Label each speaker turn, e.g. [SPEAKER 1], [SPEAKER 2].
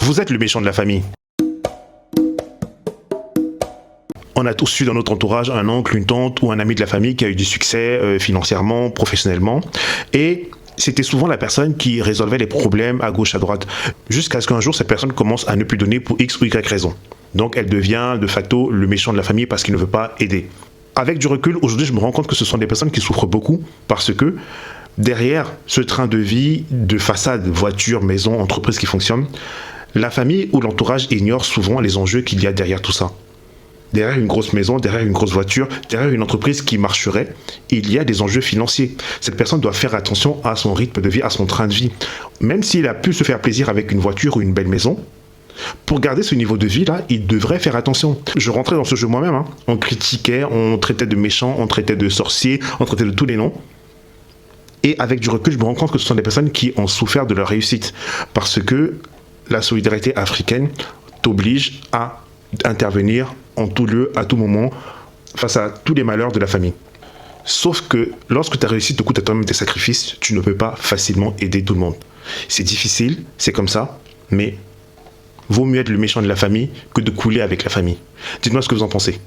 [SPEAKER 1] Vous êtes le méchant de la famille. On a tous eu dans notre entourage un oncle, une tante ou un ami de la famille qui a eu du succès financièrement, professionnellement. Et c'était souvent la personne qui résolvait les problèmes à gauche, à droite. Jusqu'à ce qu'un jour, cette personne commence à ne plus donner pour X ou Y raison. Donc elle devient de facto le méchant de la famille parce qu'il ne veut pas aider. Avec du recul, aujourd'hui, je me rends compte que ce sont des personnes qui souffrent beaucoup parce que derrière ce train de vie, de façade, voiture, maison, entreprise qui fonctionne, la famille ou l'entourage ignore souvent les enjeux qu'il y a derrière tout ça. Derrière une grosse maison, derrière une grosse voiture, derrière une entreprise qui marcherait, il y a des enjeux financiers. Cette personne doit faire attention à son rythme de vie, à son train de vie. Même s'il a pu se faire plaisir avec une voiture ou une belle maison, pour garder ce niveau de vie-là, il devrait faire attention. Je rentrais dans ce jeu moi-même. On critiquait, on traitait de méchants, on traitait de sorciers, on traitait de tous les noms. Et avec du recul, je me rends compte que ce sont des personnes qui ont souffert de leur réussite. Parce que la solidarité africaine t'oblige à intervenir en tout lieu, à tout moment, face à tous les malheurs de la famille. Sauf que lorsque ta réussite te coûte à toi-même des sacrifices, tu ne peux pas facilement aider tout le monde. C'est difficile, c'est comme ça, mais vaut mieux être le méchant de la famille que de couler avec la famille. Dites-moi ce que vous en pensez.